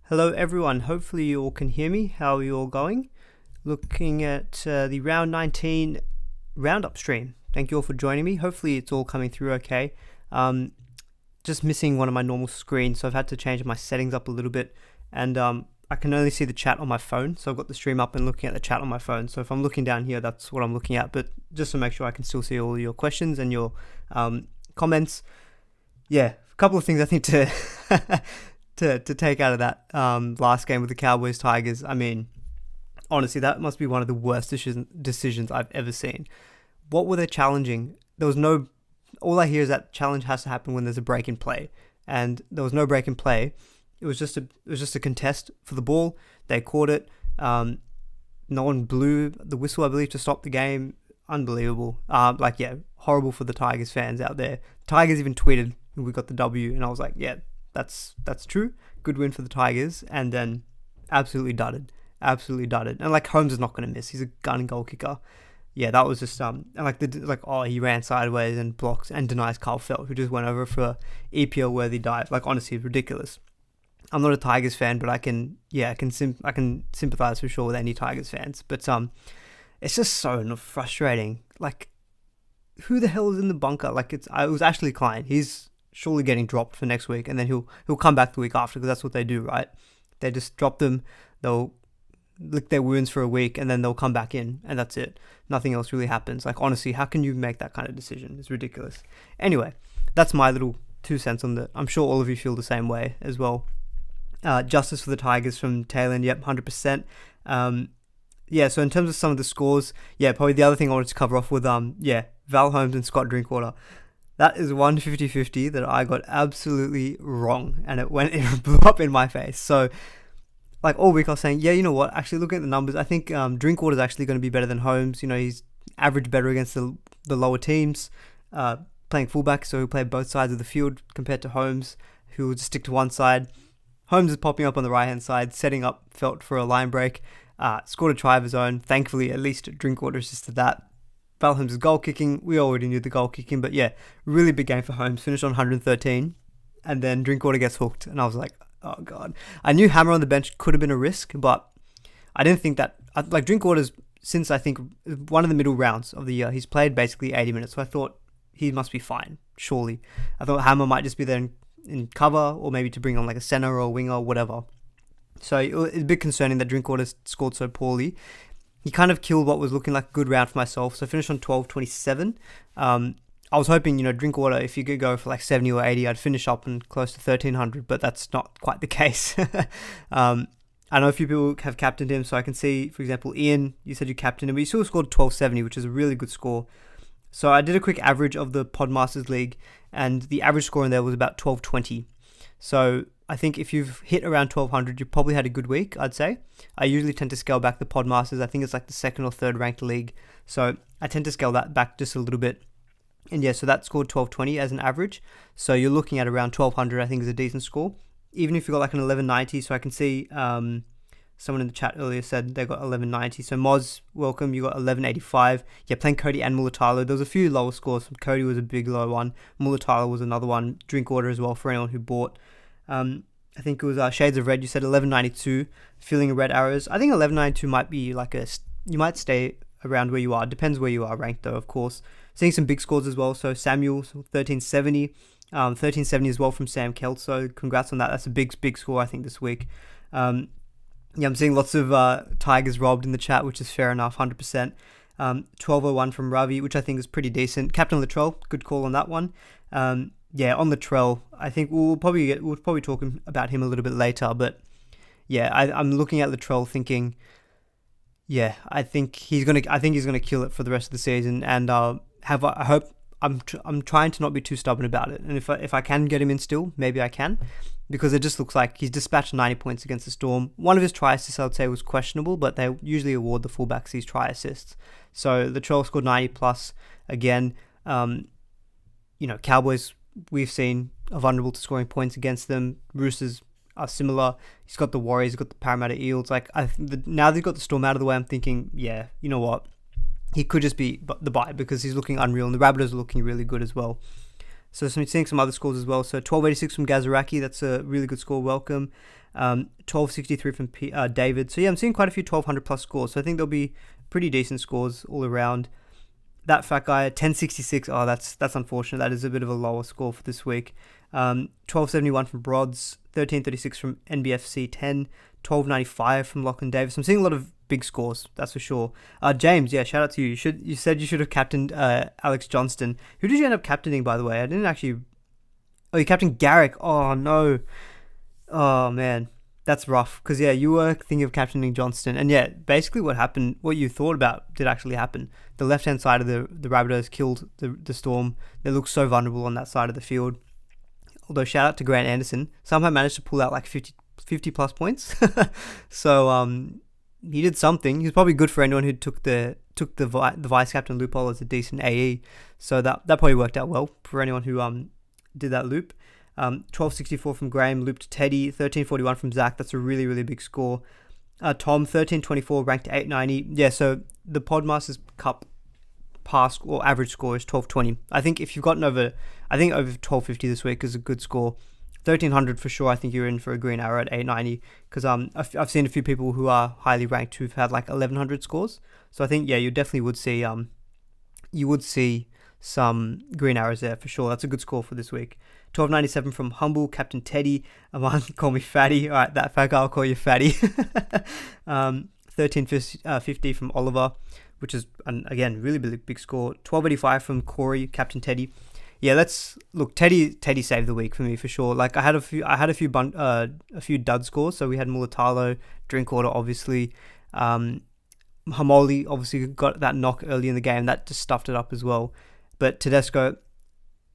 Hello everyone, hopefully you all can hear me. How are you all going? Looking at the round 19 roundup stream. Thank you all for joining me. Hopefully it's all coming through okay. Just missing one of my normal screens, so I've had to change my settings up a little bit, and I can only see the chat on my phone, so I've got the stream up and looking at the chat on my phone. So if I'm looking down here, that's what I'm looking at, but just to make sure I can still see all your questions and your comments. Yeah, a couple of things I think to to take out of that last game with the Cowboys Tigers. I mean, honestly, that must be one of the worst decisions I've ever seen. What were they challenging? There was no. All I hear is that challenge has to happen when there's a break in play, and there was no break in play. It was just a contest for the ball. They caught it. No one blew the whistle, I believe, to stop the game. Unbelievable. Horrible for the Tigers fans out there. Tigers even tweeted we got the W, and I was like, yeah, that's true. Good win for the Tigers, and then absolutely dudded. And like Holmes is not going to miss. He's a gun goal kicker. Yeah, that was just he ran sideways and blocks and denies Carl Felt, who just went over for a EPL worthy dive. Like, honestly, it's ridiculous. I'm not a Tigers fan, but I can sympathize for sure with any Tigers fans. But it's just so frustrating. Like, who the hell is in the bunker? Like, it was Ashley Klein. He's surely getting dropped for next week, and then he'll come back the week after, because that's what they do, right? They just drop them. They'll lick their wounds for a week, and then they'll come back in, and that's it. Nothing else really happens. Like, honestly, how can you make that kind of decision? It's ridiculous. Anyway, that's my little 2 cents on that. I'm sure all of you feel the same way as well. Justice for the Tigers from Taylor, yep, 100%. So in terms of some of the scores, probably the other thing I wanted to cover off with, Val Holmes and Scott Drinkwater. That is 150-50 that I got absolutely wrong, and it blew up in my face. So, like, all week I was saying, you know what, actually looking at the numbers, I think Drinkwater is actually going to be better than Holmes. You know, he's average better against the lower teams, playing fullback, so he'll play both sides of the field compared to Holmes, who will just stick to one side. Holmes is popping up on the right-hand side, setting up Felt for a line break, scored a try of his own. Thankfully, at least Drinkwater assisted that. Val Holmes' goal kicking, we already knew the goal kicking, but yeah, really big game for Holmes, finished on 113, and then Drinkwater gets hooked, and I was like, oh God. I knew Hammer on the bench could have been a risk, but I didn't think that, like, Drinkwater's, since I think one of the middle rounds of the year, he's played basically 80 minutes, so I thought he must be fine, surely. I thought Hammer might just be there in cover, or maybe to bring on like a center or a winger or whatever. So it's a bit concerning that Drinkwater scored so poorly. He kind of killed what was looking like a good round for myself, so I finished on 12.27. I was hoping, Drinkwater, if you could go for like 70 or 80, I'd finish up in close to 1,300, but that's not quite the case. I know a few people have captained him, so I can see, for example, Ian, you said you captained him, but you still scored 12.70, which is a really good score. So I did a quick average of the Podmasters League, and the average score in there was about 12.20. So I think if you've hit around 1,200, you probably had a good week, I'd say. I usually tend to scale back the Podmasters. I think it's like the second or third ranked league. So I tend to scale that back just a little bit. And yeah, so that scored 12.20 as an average. So you're looking at around 1,200, I think is a decent score. Even if you got like an 11.90, so I can see someone in the chat earlier said they got 11.90. So Moz, welcome, you got 11.85. Yeah, playing Cody and Mulatalo. There was a few lower scores. Cody was a big low one. Mulatalo was another one. Drinkwater as well for anyone who bought. I think it was Shades of Red. You said 11.92. Feeling red arrows. I think 11.92 might be like you might stay around where you are. Depends where you are ranked though, of course. Seeing some big scores as well. So Samuel, 13.70. 13.70 as well from Sam Kelso. Congrats on that. That's a big score, I think, this week. I'm seeing lots of Tigers robbed in the chat, which is fair enough, 100%. 12.01 from Ravi, which I think is pretty decent. Captain Latrell, good call on that one. On Latrell, I think we'll probably talk about him a little bit later, but yeah, I'm looking at Latrell thinking, yeah, I think he's gonna kill it for the rest of the season, and I hope I'm trying to not be too stubborn about it, and if I can get him in still, maybe I can. Because it just looks like he's dispatched 90 points against the Storm. One of his try assists, I would say, was questionable, but they usually award the fullbacks these try assists. So the Troll scored 90 plus again. Cowboys, we've seen, are vulnerable to scoring points against them. Roosters are similar. He's got the Warriors, he's got the Parramatta Eels. Now they've got the Storm out of the way, I'm thinking, yeah, you know what? He could just be the buy because he's looking unreal, and the Rabbitohs are looking really good as well. So seeing some other scores as well. So 1286 from Gazaraki, that's a really good score. Welcome. 1263 from David. So yeah, I'm seeing quite a few 1200 plus scores. So I think there'll be pretty decent scores all around. That fat guy, 1066. Oh, that's unfortunate. That is a bit of a lower score for this week. 1271 from Brods, 1336 from NBFC 10, 1295 from Lachlan Davis. I'm seeing a lot of big scores, that's for sure. James, yeah, shout out to you. You said you should have captained Alex Johnston. Who did you end up captaining, by the way? I didn't actually. Oh, you captained Garrick. Oh no. Oh man, that's rough. Because yeah, you were thinking of captaining Johnston, and yeah, basically what happened, what you thought about, did actually happen. The left hand side of the Rabbitohs killed the Storm. They looked so vulnerable on that side of the field. Although shout out to Grant Anderson, somehow managed to pull out like 50 plus points. So he did something. He was probably good for anyone who took the vice captain loophole as a decent AE. So that probably worked out well for anyone who did that loop. 1264 from Graham, looped Teddy. 1341 from Zach. That's a really, really big score. Tom, 1324, ranked 890. Yeah, so the Podmasters Cup pass or average score is 1220. I think if you've gotten over 1250 this week is a good score. 1300 for sure. I think you're in for a green arrow at 890 because I've seen a few people who are highly ranked who've had like 1100 scores. So I think yeah, you definitely would see some green arrows there for sure. That's a good score for this week. 1297 from Humble, Captain Teddy. Aman, call me Fatty. All right, that fat guy, I'll call you Fatty. 1350 from Oliver, which is again really big score. 1285 from Corey, Captain Teddy. Yeah, let's look. Teddy saved the week for me for sure. Like I had a few dud scores. So we had Mulatalo, Drinkwater, obviously. Hamoli obviously got that knock early in the game. That just stuffed it up as well. But Tedesco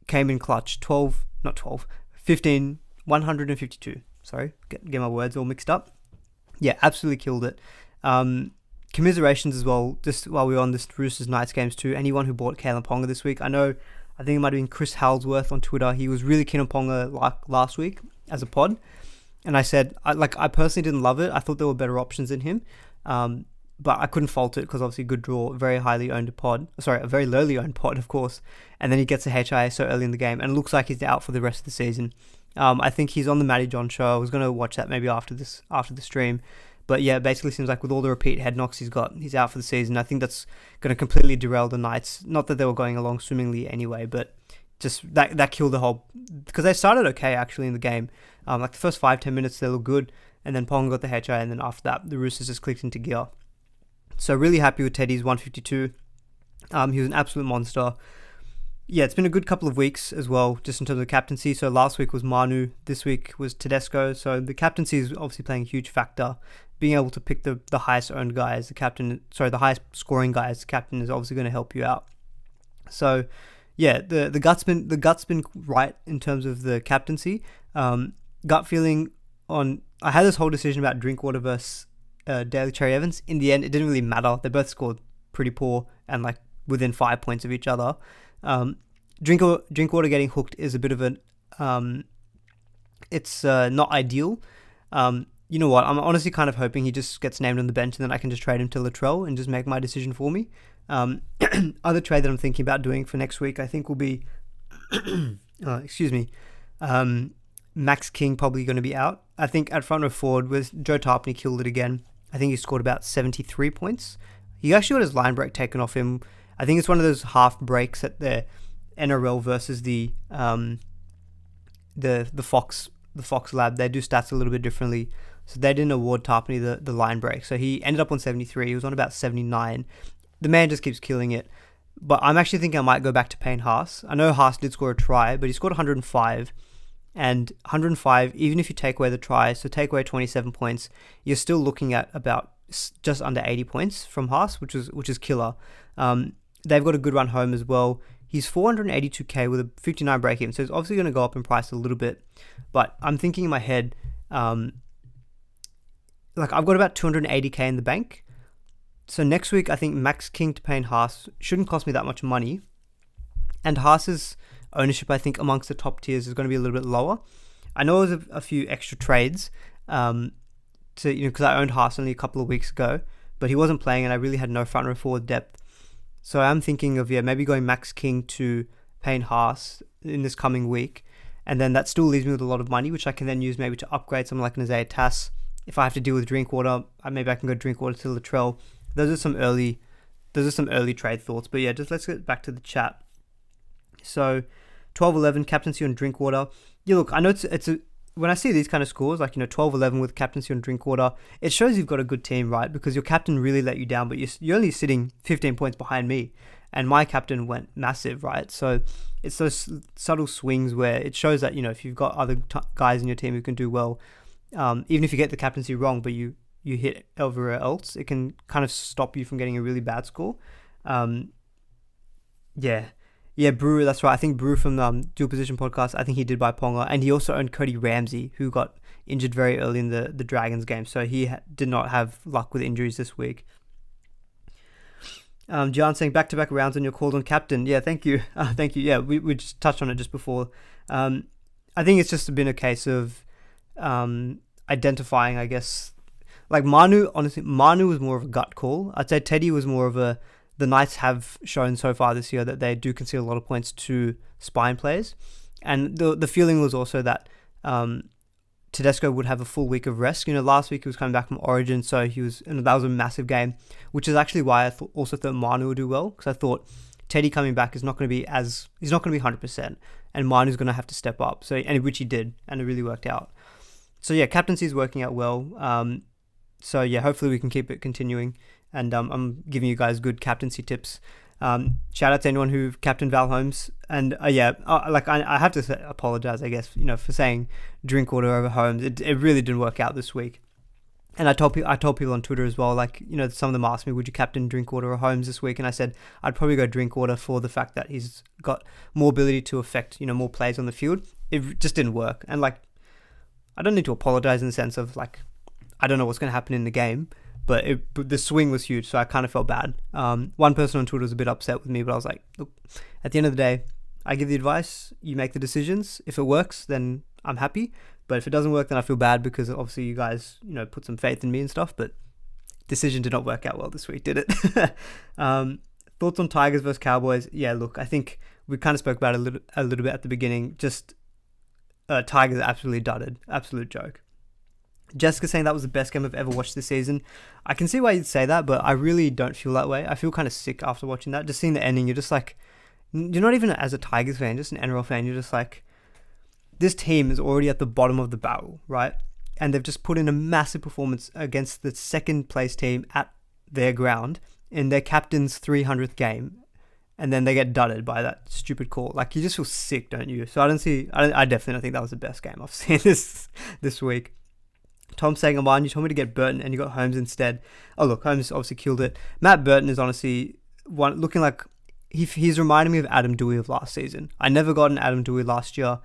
came in clutch. 15, 152. Sorry, get my words all mixed up. Yeah, absolutely killed it. Commiserations as well. Just while we were on this Roosters Knights games too. Anyone who bought Kalen Ponga this week, I think it might have been Chris Halsworth on Twitter. He was really keen on Ponga like last week as a pod. And I said, I personally didn't love it. I thought there were better options than him. But I couldn't fault it because obviously good draw, very highly owned pod. Sorry, a very lowly owned pod, of course. And then he gets a HIA so early in the game and it looks like he's out for the rest of the season. I think he's on the Matty John show. I was going to watch that maybe after the stream. But yeah, it basically seems like with all the repeat head knocks he's got, he's out for the season. I think that's going to completely derail the Knights. Not that they were going along swimmingly anyway, but just that killed the whole... Because they started okay, actually, in the game. Like the first 5-10 minutes, they looked good. And then Pong got the HI, and then after that, the Roosters just clicked into gear. So really happy with Teddy's 152. He was an absolute monster. Yeah, it's been a good couple of weeks as well, just in terms of captaincy. So last week was Manu, this week was Tedesco. So the captaincy is obviously playing a huge factor. Being able to pick the highest owned guy as the captain, the highest scoring guy as the captain is obviously going to help you out. So yeah, the gut's been right in terms of the captaincy. Gut feeling on, I had this whole decision about Drinkwater versus Daly Cherry Evans. In the end, it didn't really matter. They both scored pretty poor and like within 5 points of each other. Drinkwater getting hooked is a bit of it's not ideal. You know what? I'm honestly kind of hoping he just gets named on the bench and then I can just trade him to Latrell and just make my decision for me. Other trade that I'm thinking about doing for next week, I think will be, Max King probably going to be out. I think at front row forward with Joe Tarpany killed it again. I think he scored about 73 points. He actually got his line break taken off him. I think it's one of those half breaks at the NRL versus the Fox lab. They do stats a little bit differently. So they didn't award Tarpany the line break. So he ended up on 73. He was on about 79. The man just keeps killing it. But I'm actually thinking I might go back to Payne Haas. I know Haas did score a try, but he scored 105. And 105, even if you take away the try, so take away 27 points, you're still looking at about just under 80 points from Haas, which is killer. They've got a good run home as well. He's 482k with a 59 break-even, so it's obviously going to go up in price a little bit. But I'm thinking in my head, like I've got about 280k in the bank. So next week, I think Max King to Payne Haas shouldn't cost me that much money. And Haas's ownership, I think, amongst the top tiers is going to be a little bit lower. I know there's a few extra trades, because I owned Haas only a couple of weeks ago, but he wasn't playing and I really had no front row forward depth. So I'm thinking of maybe going Max King to Payne Haas in this coming week. And then that still leaves me with a lot of money, which I can then use maybe to upgrade someone like an Isaiah Tass. If I have to deal with Drinkwater, maybe I can go Drinkwater to Latrell. Those are some early trade thoughts. But yeah, just let's get back to the chat. So 12-11 captaincy on Drinkwater. Yeah, look, I know it's a when I see these kind of scores, like 12-11 with captaincy on Drinkwater, it shows you've got a good team, right? Because your captain really let you down, but you're only sitting 15 points behind me, and my captain went massive, right? So it's those subtle swings where it shows that if you've got other guys in your team who can do well, even if you get the captaincy wrong, but you hit everywhere else, it can kind of stop you from getting a really bad score. Yeah, Brewer, that's right. I think Brewer from Dual Position Podcast, I think he did buy Ponga, and he also owned Cody Ramsey, who got injured very early in the Dragons game, so he did not have luck with injuries this week. John saying back-to-back rounds on your called on captain. Yeah, thank you. Thank you. Yeah, we just touched on it just before. I think it's just been a case of identifying, I guess. Like Manu was more of a gut call. I'd say Teddy was more of the Knights have shown so far this year that they do concede a lot of points to spine players. And the feeling was also that Tedesco would have a full week of rest. Last week he was coming back from Origin, so that was a massive game, which is actually why I also thought Manu would do well, because I thought Teddy coming back is not going to be he's not going to be 100%, and Manu's going to have to step up. So, and which he did, and it really worked out. So yeah, captaincy is working out well. So yeah, hopefully we can keep it continuing. And I'm giving you guys good captaincy tips. Shout out to anyone who captained Val Holmes. And I have to apologize, I guess, for saying Drinkwater over Holmes. It really didn't work out this week. And I told people on Twitter as well, some of them asked me, would you captain Drinkwater or Holmes this week? And I said, I'd probably go Drinkwater for the fact that he's got more ability to affect, more plays on the field. It just didn't work. And I don't need to apologize in the sense of I don't know what's going to happen in the game. But the swing was huge, so I kind of felt bad. One person on Twitter was a bit upset with me, but I was like, look, at the end of the day, I give the advice, you make the decisions. If it works, then I'm happy. But if it doesn't work, then I feel bad because obviously you guys, put some faith in me and stuff. But decision did not work out well this week, did it? Thoughts on Tigers versus Cowboys? Yeah, look, I think we kind of spoke about it a little bit at the beginning. Just Tigers absolutely dudded. Absolute joke. Jessica saying that was the best game I've ever watched this season. I can see why you'd say that, but I really don't feel that way. I feel kind of sick after watching that. Just seeing the ending, you're just like, you're not even as a Tigers fan, just an NRL fan. You're just like, this team is already at the bottom of the barrel, right? And they've just put in a massive performance against the second place team at their ground in their captain's 300th game. And then they get dudded by that stupid call. You just feel sick, don't you? So I definitely don't think that was the best game I've seen this week. Tom saying, Aman, you told me to get Burton and you got Holmes instead. Oh, look, Holmes obviously killed it. Matt Burton is honestly looking like he's reminding me of Adam Dewey of last season. I never got an Adam Dewey last year.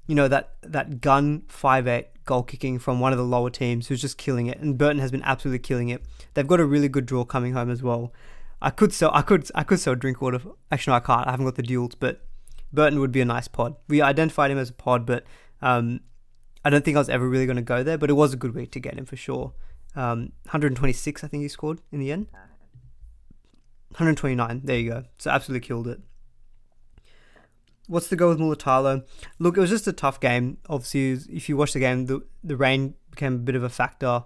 That gun 5'8" goal kicking from one of the lower teams who's just killing it. And Burton has been absolutely killing it. They've got a really good draw coming home as well. I could sell Drinkwater. Actually, no, I can't. I haven't got the duels, but Burton would be a nice pod. We identified him as a pod, but I don't think I was ever really going to go there, but it was a good week to get him for sure. 126, I think he scored in the end. 129, there you go. So absolutely killed it. What's the go with Mulatalo? Look, it was just a tough game. Obviously, if you watch the game, the rain became a bit of a factor.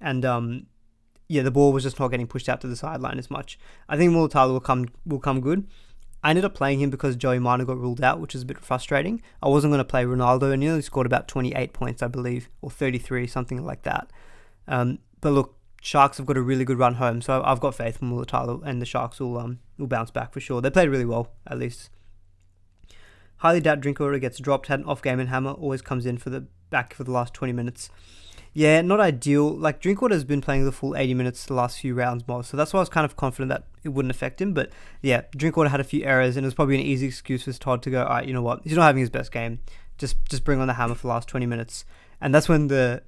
And the ball was just not getting pushed out to the sideline as much. I think Mulatalo will come good. I ended up playing him because Joey Manu got ruled out, which is a bit frustrating. I wasn't going to play Ronaldo, and he only scored about 28 points, I believe, or 33, something like that. But look, Sharks have got a really good run home, so I've got faith in Mulatalo, and the Sharks will bounce back for sure. They played really well, at least. Highly doubt Drinkwater gets dropped. Had an off game, and Hammer always comes in for the last 20 minutes. Yeah, not ideal. Drinkwater has been playing the full 80 minutes the last few rounds more, so that's why I was kind of confident that it wouldn't affect him. But yeah, Drinkwater had a few errors, and it was probably an easy excuse for Todd to go, all right, you know what, he's not having his best game. Just bring on the Hammer for the last 20 minutes. And that's when the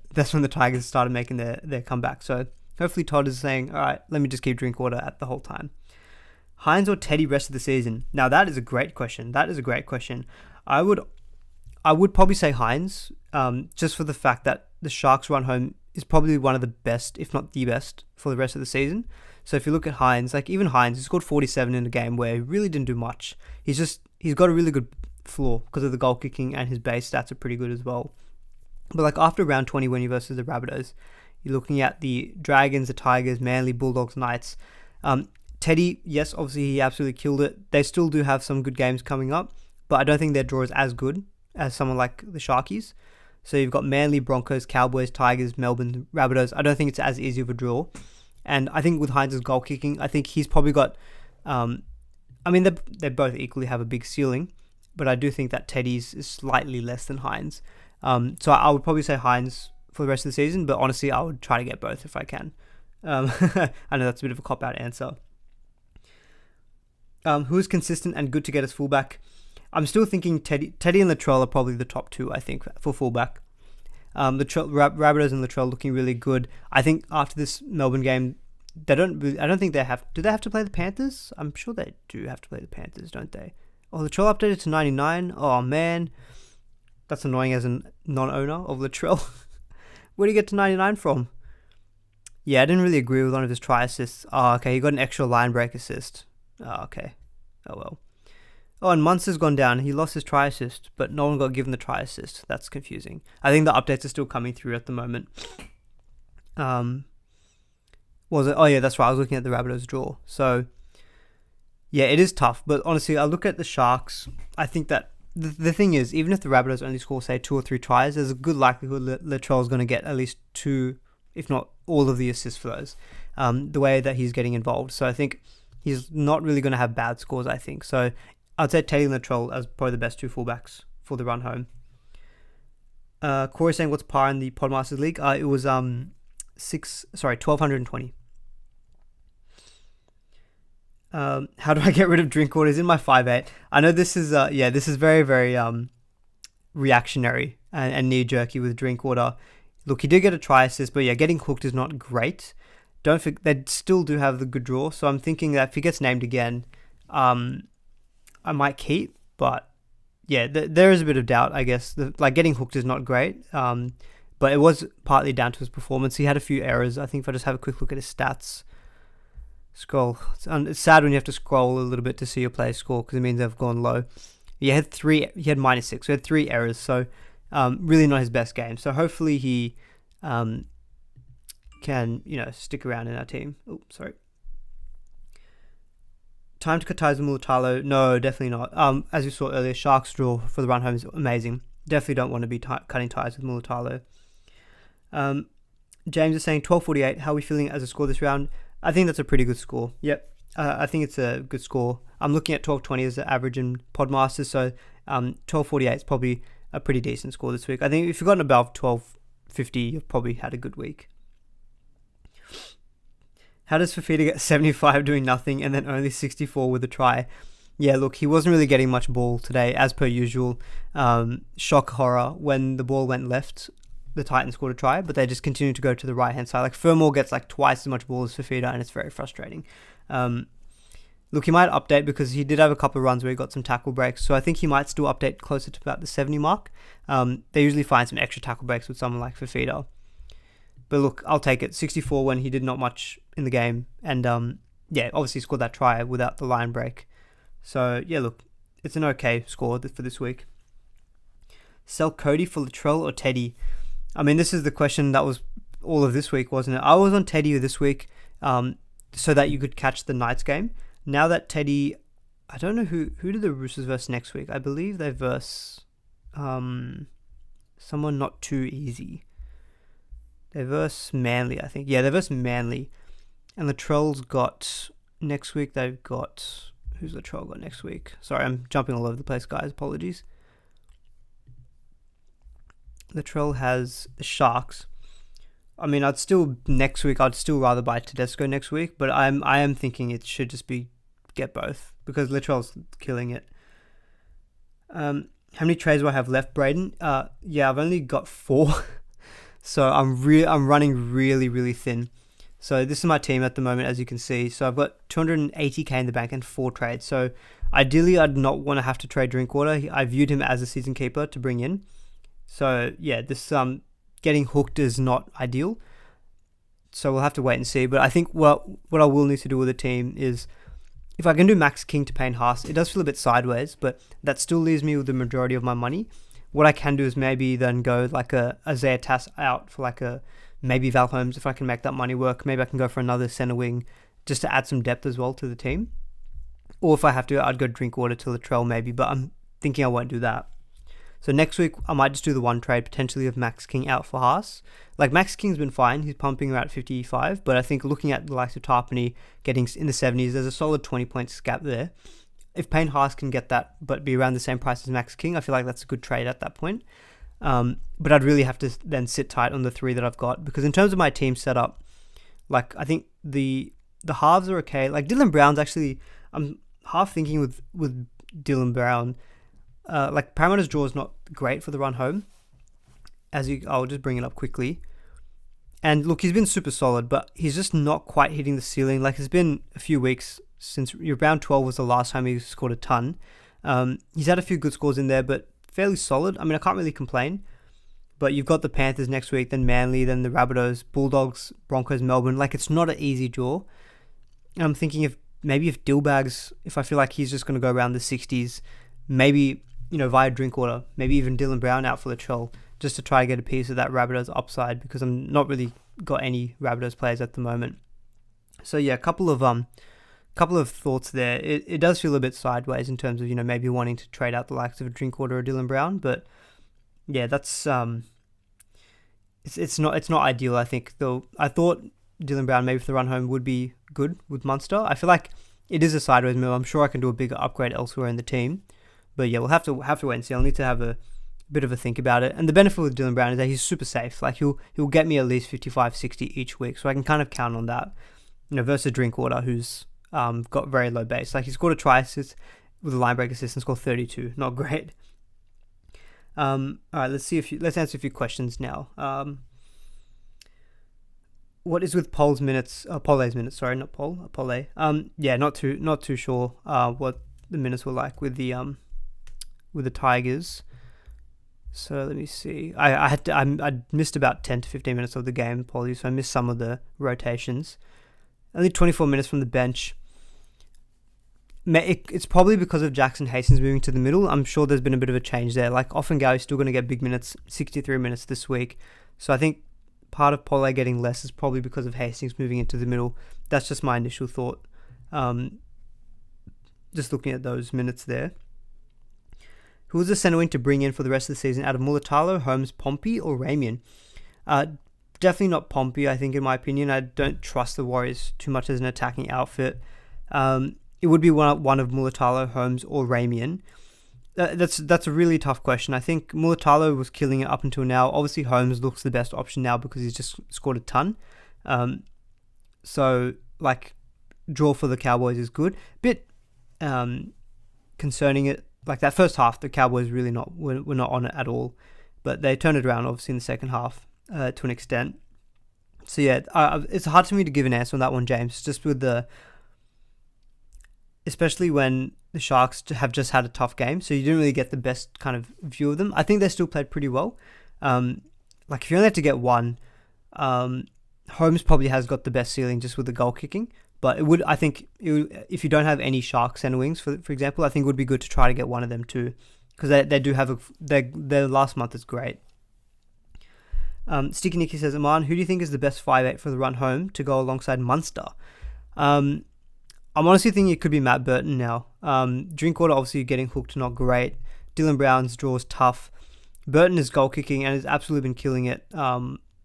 Tigers started making their comeback. So hopefully Todd is saying, all right, let me just keep Drinkwater at the whole time. Hines or Teddy rest of the season? Now that is a great question. I would probably say Hines, just for the fact that the Sharks run home is probably one of the best, if not the best, for the rest of the season. So if you look at Hines, even Hines, he scored 47 in a game where he really didn't do much. He's he's got a really good floor because of the goal kicking, and his base stats are pretty good as well. But like after round 20, when you're versus the Rabbitohs, you're looking at the Dragons, the Tigers, Manly, Bulldogs, Knights. Teddy, yes, obviously he absolutely killed it. They still do have some good games coming up, but I don't think their draw is as good as someone like the Sharkies. So you've got Manly, Broncos, Cowboys, Tigers, Melbourne, Rabbitohs. I don't think it's as easy of a draw. And I think with Hines' goal kicking, I think he's probably got... they both equally have a big ceiling, but I do think that Teddy's is slightly less than Hines. So I would probably say Hines for the rest of the season, but honestly, I would try to get both if I can. I know that's a bit of a cop-out answer. Who is consistent and good to get as fullback? I'm still thinking Teddy and Latrell are probably the top two, I think, for fullback. Rabbitohs and Latrell looking really good. I think after this Melbourne game, I don't think they have... Do they have to play the Panthers? I'm sure they do have to play the Panthers, don't they? Oh, Latrell updated to 99. Oh, man. That's annoying as a non-owner of Latrell. Where do you get to 99 from? Yeah, I didn't really agree with one of his try assists. Oh, okay, he got an extra line break assist. Oh, okay. Oh, well. Oh, and Munster's gone down. He lost his try assist, but no one got given the try assist. That's confusing. I think the updates are still coming through at the moment. Was it? Oh, yeah, that's right. I was looking at the Rabbitohs draw. So, yeah, it is tough. But honestly, I look at the Sharks. I think that the thing is, even if the Rabbitohs only score, say, 2 or 3 tries, there's a good likelihood that Latrell's going to get at least 2, if not all of the assists for those, the way that he's getting involved. So I think he's not really going to have bad scores, I think. So I'd say Teddy and Latrell as probably the best 2 fullbacks for the run home. Corey saying what's par in the Podmasters League? It was 1,220. How do I get rid of Drinkwater? He's in my 5'8". I know this is this is very, very reactionary and knee-jerky with Drinkwater. Look, he did get a try assist, but yeah, getting hooked is not great. Don't forget, they still do have the good draw, so I'm thinking that if he gets named again, I might keep, but yeah, there is a bit of doubt, I guess. Getting hooked is not great, but it was partly down to his performance. He had a few errors. I think if I just have a quick look at his stats, scroll. It's sad when you have to scroll a little bit to see your player's score because it means they've gone low. He had -6, so he had 3 errors, so really not his best game. So hopefully he can, stick around in our team. Oh, sorry. Time to cut ties with Mulatalo? No, definitely not. As you saw earlier, Sharks draw for the run home is amazing. Definitely don't want to be cutting ties with Mulatalo. James is saying 12:48. How are we feeling as a score this round? I think that's a pretty good score. Yep. I think it's a good score. I'm looking at 12:20 as the average in Podmasters, so 12:48 is probably a pretty decent score this week. I think if you've gotten above 12:50, you've probably had a good week. How does Fafita get 75 doing nothing and then only 64 with a try? Yeah, look, he wasn't really getting much ball today, as per usual. Shock horror when the ball went left. The Titans scored a try, but they just continue to go to the right-hand side. Like, Fermor gets twice as much ball as Fafita, and it's very frustrating. Look, he might update because he did have a couple of runs where he got some tackle breaks, so I think he might still update closer to about the 70 mark. They usually find some extra tackle breaks with someone like Fafita. But look, I'll take it. 64 when he did not much in the game, and obviously scored that try without the line break. So, yeah, look, it's an okay score for this week. Sell Cody for Latrell or Teddy? I mean, this is the question that was all of this week, wasn't it? I was on Teddy this week so that you could catch the Knights game. Now that Teddy... I don't know who do the Roosters verse next week. I believe they verse someone not too easy. They verse Manly, I think. Yeah, they verse Manly. And Latrell's got... Next week, they've got... Who's Latrell got next week? Sorry, I'm jumping all over the place, guys. Apologies. Latrell has the Sharks. I mean, I'd still rather buy Tedesco next week, but I am thinking it should just be get both because Latrell's killing it. How many trades do I have left, Braden? Yeah, I've only got 4, so I'm running really, really thin. So this is my team at the moment, as you can see. So I've got 280k in the bank and 4 trades. So ideally, I'd not want to have to trade Drinkwater. I viewed him as a season keeper to bring in. So yeah, this getting hooked is not ideal. So we'll have to wait and see. But I think what I will need to do with the team is if I can do Max King to Payne Haas, it does feel a bit sideways, but that still leaves me with the majority of my money. What I can do is maybe then go like a Isaiah Tass out for like a maybe Val Holmes if I can make that money work. Maybe I can go for another centre wing just to add some depth as well to the team. Or if I have to, I'd go Drinkwater to Latrell maybe, but I'm thinking I won't do that. So next week, I might just do the one trade, potentially of Max King out for Haas. Like, Max King's been fine. He's pumping around 55, but I think looking at the likes of Tarpany getting in the 70s, there's a solid 20 points gap there. If Payne Haas can get that, but be around the same price as Max King, I feel like that's a good trade at that point. But I'd really have to then sit tight on the 3 that I've got, because in terms of my team setup, like, I think the halves are okay. Like, Dylan Brown's actually, I'm half thinking with Dylan Brown, like Parramatta's draw is not great for the run home. I'll just bring it up quickly. And look, he's been super solid, but he's just not quite hitting the ceiling. Like, it's been a few weeks since round 12 was the last time he scored a ton. He's had a few good scores in there, but fairly solid. I mean, I can't really complain. But you've got the Panthers next week, then Manly, then the Rabbitohs, Bulldogs, Broncos, Melbourne. Like, it's not an easy draw. And I'm thinking if Dillbags, if I feel like he's just going to go around the 60s, maybe, via Drinkwater, maybe even Dylan Brown out for the Latrell, just to try to get a piece of that Rabbitohs upside, because I'm not really got any Rabbitohs players at the moment. So yeah, a couple of thoughts there. It does feel a bit sideways in terms of, maybe wanting to trade out the likes of a Drinkwater or Dylan Brown, but yeah, that's it's not ideal, I think. Though I thought Dylan Brown maybe for the run home would be good with Munster. I feel like it is a sideways move. I'm sure I can do a bigger upgrade elsewhere in the team. But yeah, we'll have to wait and see. I'll need to have a bit of a think about it. And the benefit with Dylan Brown is that he's super safe. Like, he'll get me at least 55, 60 each week. So I can kind of count on that. Versus Drinkwater, who's got very low base. Like, he scored a try assist with a line break assist and scored 32. Not great. All right, let's answer a few questions now. What is with Pole's minutes? Pole's minutes, sorry, not Pole. Pole. Yeah, not too sure what the minutes were like with the Tigers. So let me see. I missed about 10 to 15 minutes of the game, apologies. So I missed some of the rotations. Only 24 minutes from the bench. It's probably because of Jackson Hastings moving to the middle. I'm sure there's been a bit of a change there. Like, Offengawi's still going to get big minutes, 63 minutes this week. So I think part of Pole getting less is probably because of Hastings moving into the middle. That's just my initial thought. Just looking at those minutes there. Who was the centre wing to bring in for the rest of the season out of Mulatalo, Holmes, Pompey, or Ramian? Definitely not Pompey, I think, in my opinion. I don't trust the Warriors too much as an attacking outfit. It would be one of Mulatalo, Holmes, or Ramian. That's a really tough question. I think Mulatalo was killing it up until now. Obviously, Holmes looks the best option now because he's just scored a ton. So, like, draw for the Cowboys is good. Bit concerning it. Like, that first half, the Cowboys really were not on it at all. But they turned it around, obviously, in the second half to an extent. So, yeah, it's hard for me to give an answer on that one, James. Just with especially when the Sharks have just had a tough game, so you didn't really get the best kind of view of them. I think they still played pretty well. Like, if you only had to get one, Holmes probably has got the best ceiling just with the goal kicking. But if you don't have any Shark centre wings, for example, I think it would be good to try to get one of them too, because they do have their last month is great. Sticky Nicky says, Aman, who do you think is the best 5'8" for the run home to go alongside Munster? I'm honestly thinking it could be Matt Burton now. Drinkwater obviously getting hooked, not great. Dylan Brown's draw is tough. Burton is goal kicking and has absolutely been killing it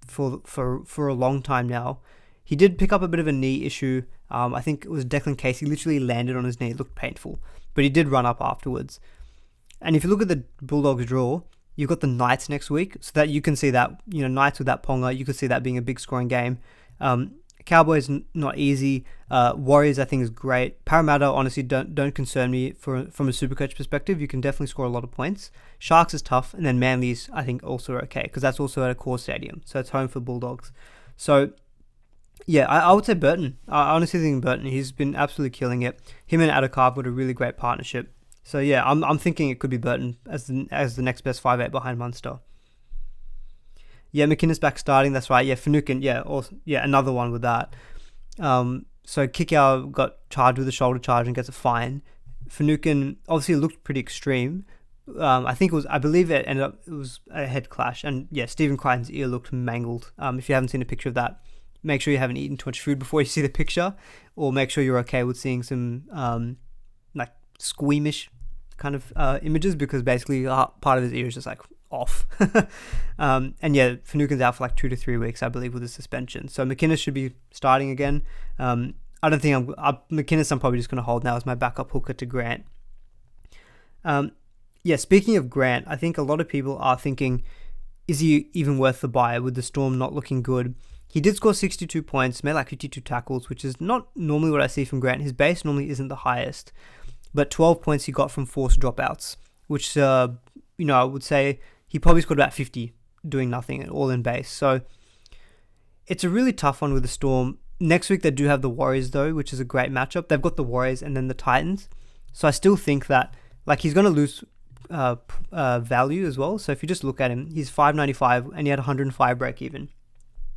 for a long time now. He did pick up a bit of a knee issue. I think it was Declan Casey literally landed on his knee. It looked painful, but he did run up afterwards. And if you look at the Bulldogs draw, you've got the Knights next week, so that you can see that, Knights with that Ponga, you could see that being a big scoring game. Cowboys not easy. Warriors I think is great. Parramatta honestly don't concern me from a Supercoach perspective. You can definitely score a lot of points. Sharks is tough, and then Manly's I think also okay because that's also at a core stadium, so it's home for Bulldogs. So yeah, I would say Burton. I honestly think Burton. He's been absolutely killing it. Him and Adokar got a really great partnership. So yeah, I'm thinking it could be Burton as the next best 5'8" behind Munster. Yeah, McInnes back starting. That's right. Yeah, Finucane. Yeah, also, yeah, another one with that. So Kikau got charged with a shoulder charge and gets a fine. Finucane obviously looked pretty extreme. I believe it was a head clash. And yeah, Stephen Crichton's ear looked mangled. If you haven't seen a picture of that, make sure you haven't eaten too much food before you see the picture, or make sure you're okay with seeing some like squeamish kind of images, because basically part of his ear is just like off. And yeah, Finucane's out for like 2 to 3 weeks, I believe, with a suspension. So McInnes should be starting again. I don't think McInnes I'm probably just going to hold now as my backup hooker to Grant. Yeah, speaking of Grant, I think a lot of people are thinking, is he even worth the buy with the Storm not looking good? He did score 62 points, made like 52 tackles, which is not normally what I see from Grant. His base normally isn't the highest, but 12 points he got from forced dropouts, which, I would say he probably scored about 50 doing nothing, all in base. So it's a really tough one with the Storm. Next week they do have the Warriors though, which is a great matchup. They've got the Warriors and then the Titans. So I still think that like he's going to lose value as well. So if you just look at him, he's 595 and he had 105 break even.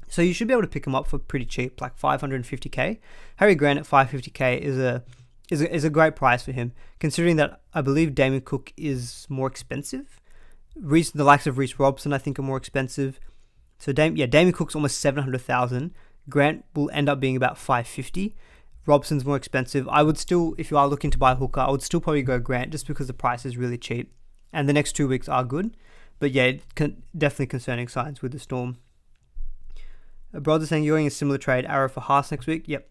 So you should be able to pick him up for pretty cheap, like 550k. Harry Grant at 550k is a great price for him, considering that I believe Damien Cook is more expensive. The likes of Reece Robson I think are more expensive. So Damien Cook's almost 700,000. Grant will end up being about 550. Robson's more expensive. I would still, if you are looking to buy a hooker, I would still probably go Grant just because the price is really cheap. And the next 2 weeks are good. But yeah, definitely concerning signs with the Storm. Brother saying you're in a similar trade, Arrow for Haas next week. Yep.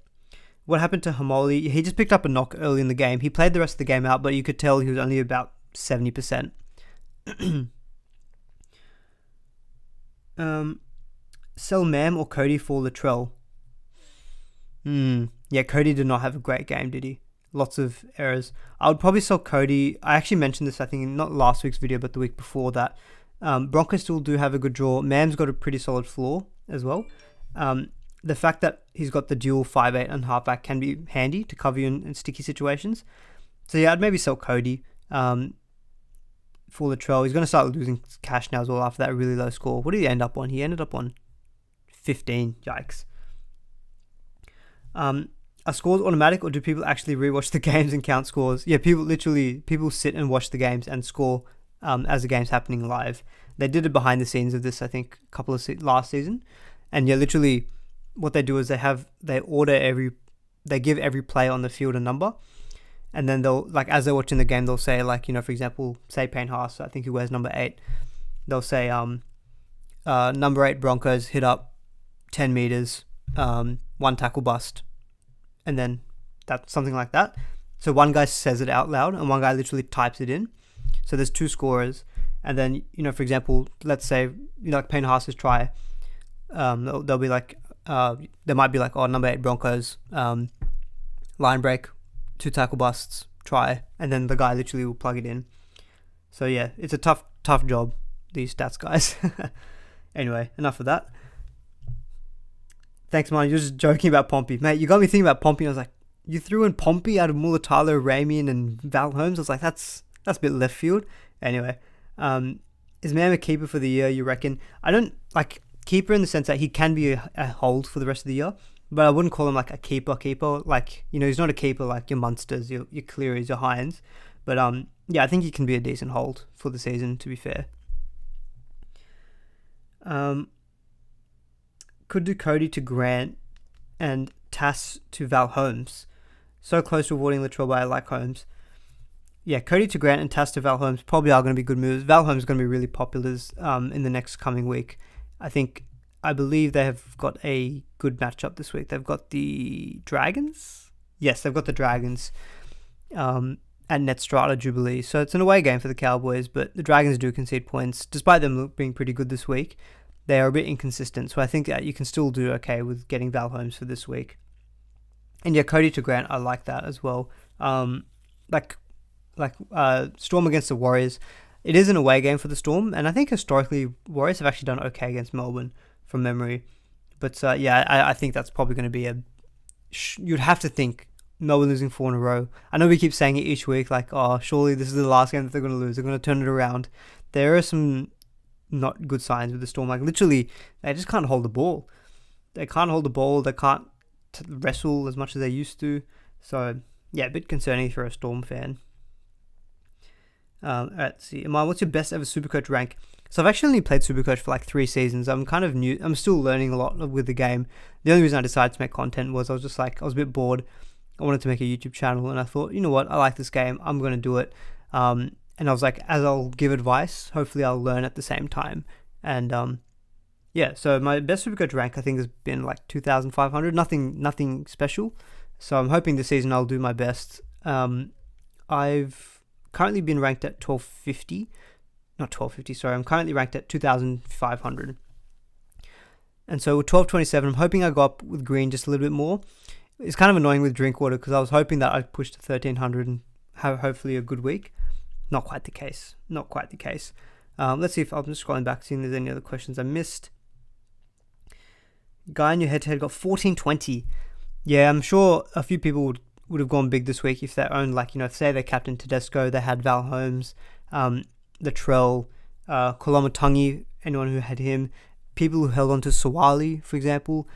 What happened to Hamoli? He just picked up a knock early in the game. He played the rest of the game out, but you could tell he was only about 70%. Sell Mam or Cody for Latrell? Yeah, Cody did not have a great game, did he? Lots of errors. I would probably sell Cody. I actually mentioned this, I think, in not last week's video, but the week before that. Broncos still do have a good draw. Mam's got a pretty solid floor as well. The fact that he's got the dual 5'8" and halfback can be handy to cover you in sticky situations. So yeah, I'd maybe sell Cody for Latrell. He's going to start losing cash now as well after that really low score. What did he end up on? He ended up on 15. Yikes. Are scores automatic, or do people actually rewatch the games and count scores? Yeah, people sit and watch the games and score as the game's happening live. They did it behind the scenes of this, I think, a couple of last season. And yeah, literally what they do is they give every player on the field a number, and then they'll, like, as they're watching the game, they'll say, like, for example, say Payne Haas, I think he wears number 8. They'll say number 8 Broncos hit up 10 meters, 1 tackle bust, and then that's something like that. So one guy says it out loud and one guy literally types it in. So there's 2 scorers, and then, for example, let's say, like Payne Haas's try, they'll be like, there might be like, number 8 Broncos, line break, 2 tackle busts, try, and then the guy literally will plug it in. So yeah, it's a tough job, these stats guys. Anyway, enough of that. Thanks, man. You're just joking about Pompey. Mate, you got me thinking about Pompey. I was like, you threw in Pompey out of Mulatalo, Ramian, and Val Holmes? I was like, that's a bit left field. Anyway, is Mam a keeper for the year, you reckon? I don't, like, keeper in the sense that he can be a hold for the rest of the year, but I wouldn't call him like a keeper. Like, he's not a keeper like your Munsters, your Clearys, your Hines. But yeah, I think he can be a decent hold for the season, to be fair. Could do Cody to Grant and Tass to Val Holmes. So close to avoiding Latrell, but I like Holmes. Yeah, Cody to Grant and Tass to Val Holmes probably are going to be good moves. Val Holmes is going to be really popular in the next coming week. I believe they have got a good matchup this week. They've got the Dragons. Yes, they've got the Dragons at Netstrata Jubilee. So it's an away game for the Cowboys, but the Dragons do concede points. Despite them being pretty good this week, they are a bit inconsistent. So I think that you can still do okay with getting Val Holmes for this week. And yeah, Cody to Grant, I like that as well. Storm against the Warriors. It is an away game for the Storm, and I think historically Warriors have actually done okay against Melbourne from memory. But I think that's probably going to be you'd have to think Melbourne losing 4 in a row. I know we keep saying it each week, like, surely this is the last game that they're going to lose. They're going to turn it around. There are some not good signs with the Storm. Like, literally, they just can't hold the ball. They can't hold the ball. They can't wrestle as much as they used to. So yeah, a bit concerning for a Storm fan. Let's see. Aman, what's your best ever Supercoach rank? So I've actually only played Supercoach for like 3 seasons. I'm kind of new. I'm still learning a lot with the game. The only reason I decided to make content was I was a bit bored. I wanted to make a YouTube channel, and I thought, you know what, I like this game. I'm going to do it. And I was like, as I'll give advice, hopefully I'll learn at the same time. And yeah, so my best Supercoach rank I think has been like 2,500. Nothing special. So I'm hoping this season I'll do my best. I've currently been ranked at 1250. Not 1250, sorry. I'm currently ranked at 2,500. And so with 1227, I'm hoping I go up with green just a little bit more. It's kind of annoying with Drinkwater because I was hoping that I'd push to 1,300 and have hopefully a good week. Not quite the case. Let's see if I'm just scrolling back, seeing if there's any other questions I missed. Guy in your head-to-head got 1420. Yeah, I'm sure a few people would have gone big this week if they owned, like, you know, say they captain Tedesco, they had Val Holmes, Latrell, Kolomatangi, anyone who had him, people who held on to Sawali, for example,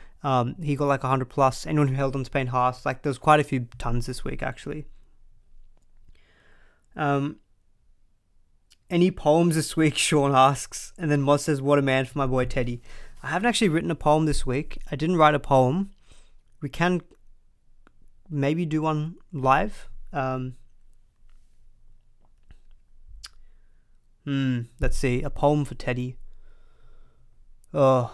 he got like 100 plus, anyone who held on to Payne Haas, like there's quite a few tons this week actually. Any poems this week, Sean asks, and then Moz says, what a man for my boy Teddy. I haven't actually written a poem this week. I didn't write a poem. We can maybe do one live. Let's see, a poem for Teddy. Oh,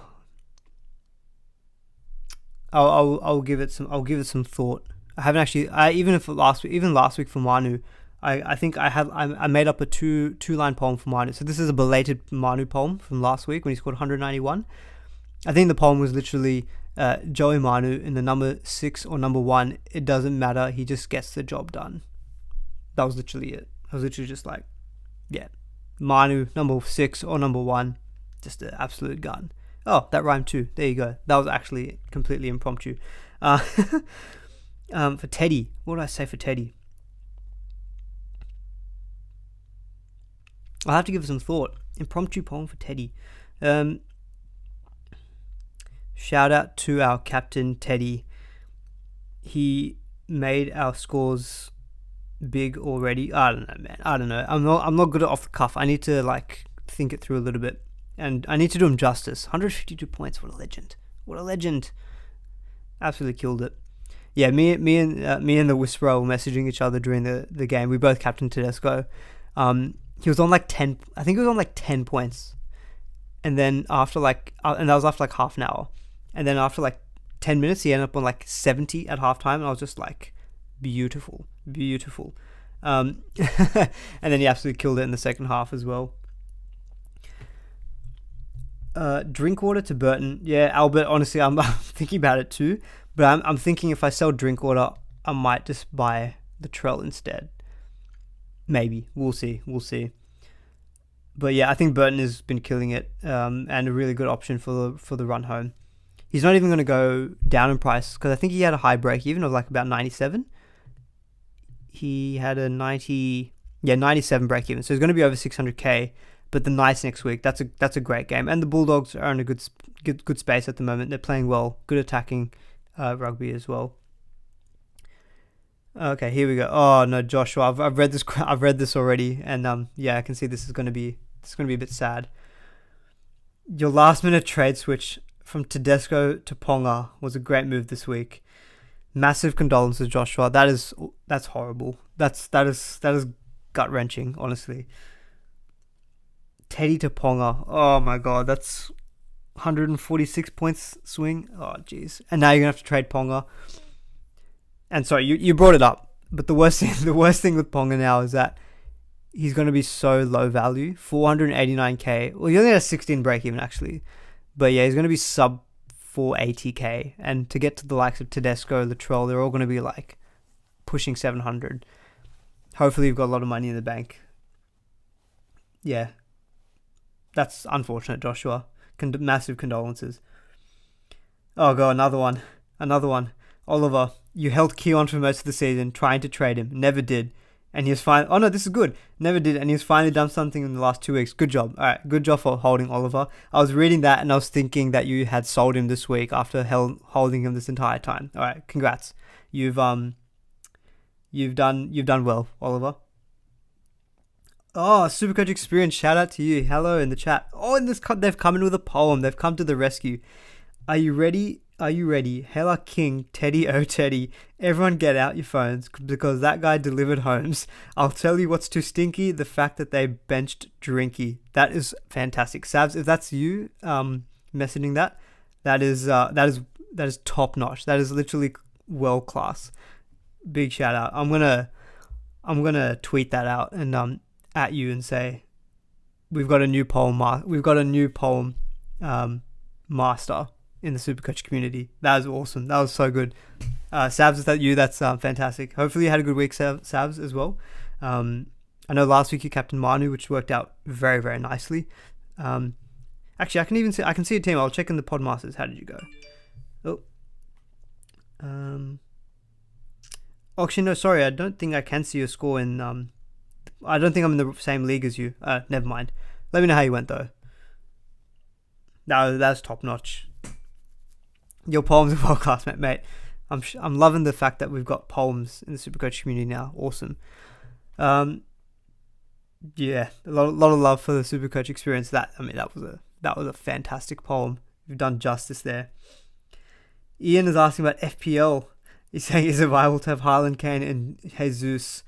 I'll give it some thought. I haven't actually. Even last week for Manu, I think I made up a two line poem for Manu. So this is a belated Manu poem from last week when he scored 191. I think the poem was literally Joey Manu in the number 6 or number 1. It doesn't matter. He just gets the job done. That was literally it. I was literally just like, yeah, Manu number 6 or number 1, just an absolute gun. Oh, that rhymed too. There you go. That was actually completely impromptu. For Teddy, what did I say for Teddy? I'll have to give it some thought. Impromptu poem for Teddy. Shout out to our captain Teddy. He made our scores big already. I don't know, man. I don't know. I'm not good at off the cuff. I need to like think it through a little bit, and I need to do him justice. 152 points. What a legend. What a legend. Absolutely killed it. Yeah, me and the Whisperer were messaging each other during the game. We both captained Tedesco. He was on like 10. I think he was on like 10 points, and then after and that was after like half an hour. And then after like 10 minutes, he ended up on like 70 at halftime. And I was just like, beautiful. And then he absolutely killed it in the second half as well. Drinkwater to Burton. Yeah, Albert, honestly, I'm thinking about it too. But I'm thinking if I sell Drinkwater, I might just buy the Trell instead. Maybe. We'll see. But yeah, I think Burton has been killing it, and a really good option for the run home. He's not even going to go down in price because I think he had a high break even of like about 97. He had a 97 break even, so he's going to be over 600k. But the Knights next week, that's a great game, and the Bulldogs are in a good space at the moment. They're playing well, good attacking rugby as well. Okay, here we go. Oh no, Joshua, I've read this already, and yeah, I can see this is going to be a bit sad. Your last minute trade switch from Tedesco to Ponga was a great move this week. Massive condolences, Joshua. That's horrible. That is gut wrenching, honestly. Teddy to Ponga. Oh my god, that's 146 points swing. Oh jeez. And now you're gonna have to trade Ponga. And sorry, you brought it up, but the worst thing with Ponga now is that he's going to be so low value, 489k. Well, he only has 16 break even actually, but yeah, he's going to be sub 480k. And to get to the likes of Tedesco, Latrell, they're all going to be like pushing 700. Hopefully, you've got a lot of money in the bank. Yeah, that's unfortunate, Joshua. Massive condolences. Oh god, another one. Oliver, you held Keon for most of the season, trying to trade him. Never did. And he was fine. Oh no, this is good. Never did, and he's finally done something in the last 2 weeks. Good job. All right, good job for holding Oliver. I was reading that and I was thinking that you had sold him this week after holding him this entire time. All right, congrats. You've done well, Oliver. Oh, Supercoach Experience. Shout out to you. Hello in the chat. Oh, and they've come in with a poem. They've come to the rescue. Are you ready? Are you ready? Hella King, Teddy, oh Teddy. Everyone get out your phones because that guy delivered homes. I'll tell you what's too stinky, the fact that they benched Drinky. That is fantastic. Savs, if that's you messaging that is top notch. That is literally world class. Big shout out. I'm gonna tweet that out and at you and say we've got a new poem master in the Supercoach community. That was awesome. That was so good. Savs, is that you? That's fantastic. Hopefully you had a good week, Savs, as well. I know last week you captained Manu, which worked out very, very nicely. Actually, I can see a team. I'll check in the Podmasters. How did you go? Actually, no, sorry. I don't think I can see your score in... I don't think I'm in the same league as you. Never mind. Let me know how you went, though. No, that's top notch. Your poems are world class, mate. I'm loving the fact that we've got poems in the Supercoach community now. Awesome. Yeah, a lot of love for the Supercoach experience. That was a fantastic poem. You've done justice there. Ian is asking about FPL. He's saying, is it viable to have Haaland, Kane, and Jesus?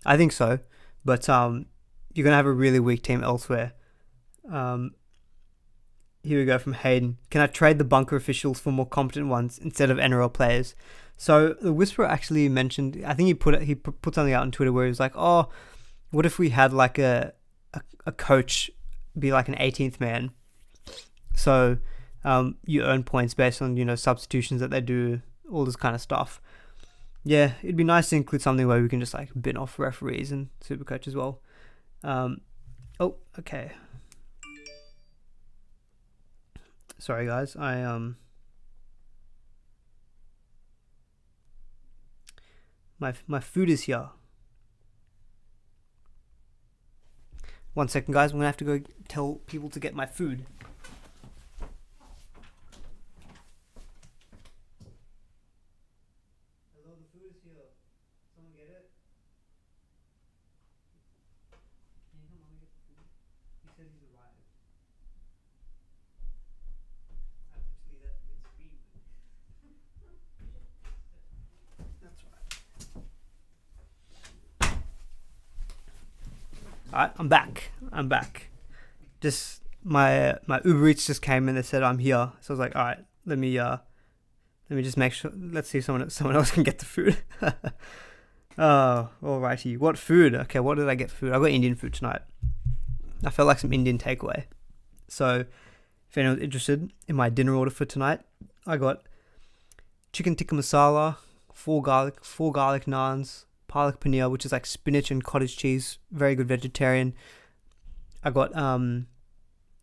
I think so, but you're gonna have a really weak team elsewhere. Here we go from Hayden. Can I trade the bunker officials for more competent ones instead of NRL players? So the Whisperer actually mentioned, I think he put something out on Twitter where he was like, oh, what if we had like a coach be like an 18th man? So you earn points based on, substitutions that they do, all this kind of stuff. Yeah, it'd be nice to include something where we can just like bin off referees and Supercoach as well. Oh, okay. Sorry guys, my food is here. 1 second guys, I'm gonna have to go tell people to get my food. Hello, the food is here. Someone get it? Can you come on and get the food? He said he's arrived. Alright, I'm back. Just my Uber Eats just came and they said I'm here. So I was like, alright, let me just make sure. Let's see if someone else can get the food. Oh, alrighty. What food? Okay, what did I get for food? I got Indian food tonight. I felt like some Indian takeaway. So if anyone's interested in my dinner order for tonight, I got chicken tikka masala, four garlic naans, palak paneer, which is like spinach and cottage cheese, very good vegetarian. I got lamb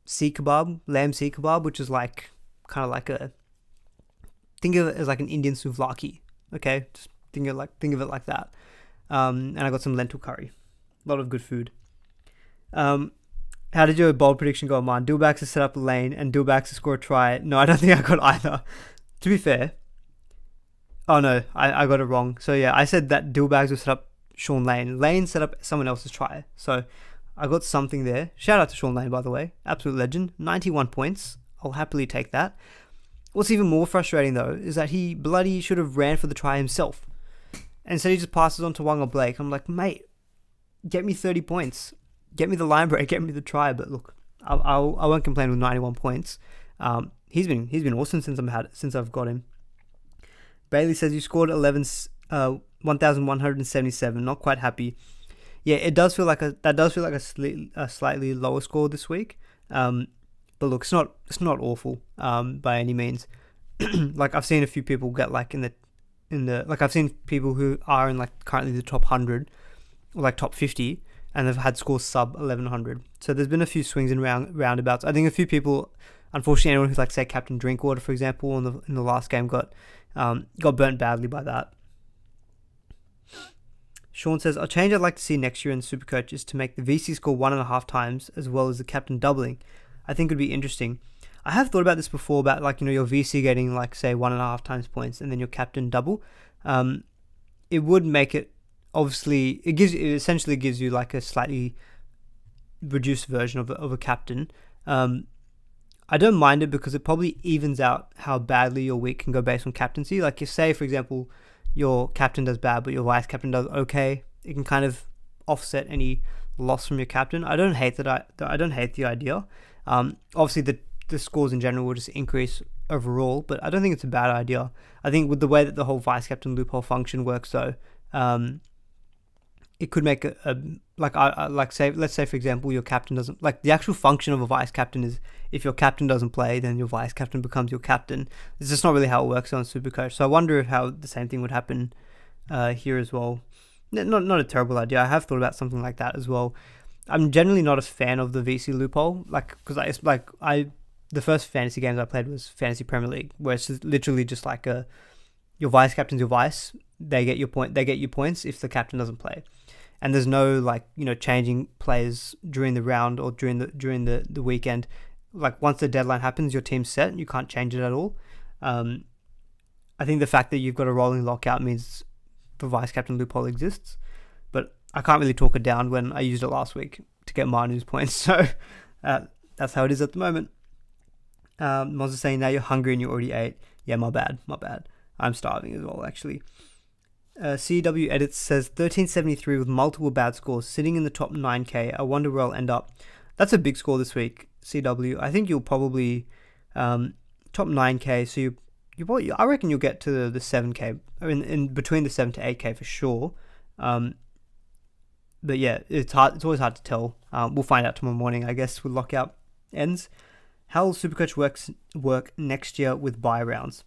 sea kebab, which is like kind of like think of it as like an Indian souvlaki. Okay, just think of it like that. And I got some lentil curry. A lot of good food. How did your bold prediction go, Aman? Dilbax to set up a lane and Dilbax to score a try. No, I don't think I got either. To be fair. Oh no, I got it wrong. So yeah, I said that Dilbags would set up Sean Lane. Lane set up someone else's try. So I got something there. Shout out to Sean Lane, by the way. Absolute legend. 91 points. I'll happily take that. What's even more frustrating though is that he bloody should have ran for the try himself. And instead he just passes on to Wanga Blake. I'm like, mate, get me 30 points. Get me the line break, get me the try. But look, I won't complain with 91 points. He's been awesome since I've got him. Bailey says you scored 1,177. Not quite happy. Yeah, it does feel like a slightly lower score this week. But look, it's not awful by any means. Like I've seen a few people get like in the like I've seen people who are in like currently the top 100 or like top 50 and they've had scores sub 1,100. So there's been a few swings and roundabouts. I think a few people, unfortunately, anyone who's like say Captain Drinkwater, for example, in the last game got burnt badly by that. Sean says, a change I'd like to see next year in SuperCoach is to make the VC score 1.5 times as well as the captain doubling. I think it would be interesting. I have thought about this before about your VC getting say 1.5 times points and then your captain double. It would make it, obviously, it essentially gives you a slightly reduced version of a captain. I don't mind it because it probably evens out how badly your week can go based on captaincy. If say, for example, your captain does bad but your vice captain does okay, it can kind of offset any loss from your captain. I don't hate that. I don't hate the idea. Obviously the scores in general will just increase overall, but I don't think it's a bad idea. I think with the way that the whole vice captain loophole function works, though, it could make let's say for example your captain doesn't, the actual function of a vice captain is if your captain doesn't play, then your vice captain becomes your captain. It's just not really how it works on SuperCoach. So I wonder how the same thing would happen here as well. Not a terrible idea. I have thought about something like that as well. I'm generally not a fan of the VC loophole, because the first fantasy games I played was Fantasy Premier League, where it's literally just your vice captain's your vice. They get you points if the captain doesn't play, and there's no changing players during the round or during the weekend. Once the deadline happens, your team's set and you can't change it at all. I think the fact that you've got a rolling lockout means the vice captain loophole exists, but I can't really talk it down when I used it last week to get Manu's points. So that's how it is at the moment. Moz is saying now you're hungry and you already ate. Yeah, my bad. I'm starving as well, actually. CW Edits says 1373 with multiple bad scores, sitting in the top 9k. I wonder where I'll end up. That's a big score this week, CW. I think you'll probably top 9k. So you probably, I reckon you'll get to the 7k. I mean, in between the 7 to 8k for sure. But yeah, it's hard. It's always hard to tell. We'll find out tomorrow morning, I guess, when lockout ends. How will SuperCoach work next year with bye rounds?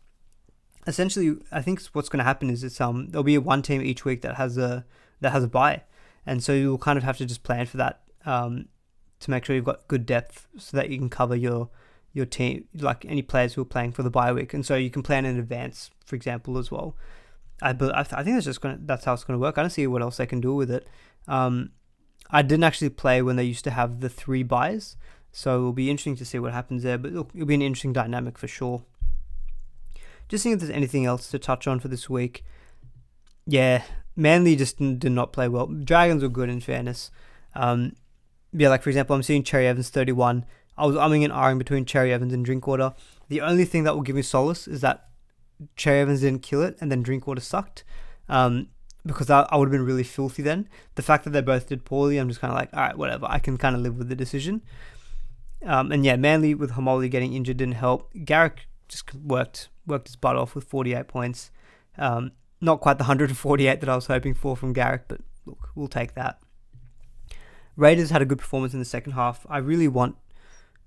Essentially, I think what's going to happen is there'll be one team each week that has a bye, and so you'll kind of have to just plan for that to make sure you've got good depth so that you can cover your team, any players who are playing for the bye week, and so you can plan in advance, for example, as well. I think that's how it's going to work. I don't see what else they can do with it. I didn't actually play when they used to have the 3 buys, so it'll be interesting to see what happens there. But it'll be an interesting dynamic for sure. Just seeing if there's anything else to touch on for this week. Yeah, Manly just did not play well. Dragons were good, in fairness. For example, I'm seeing Cherry Evans 31. I was umming and ahhing between Cherry Evans and Drinkwater. The only thing that will give me solace is that Cherry Evans didn't kill it and then Drinkwater sucked. Because I would have been really filthy then. The fact that they both did poorly, I'm just kind of all right, whatever. I can kind of live with the decision. Manly with Homoli getting injured didn't help. Garrick just worked his butt off with 48 points. Not quite the 148 that I was hoping for from Garrick, but look, we'll take that. Raiders had a good performance in the second half. I really want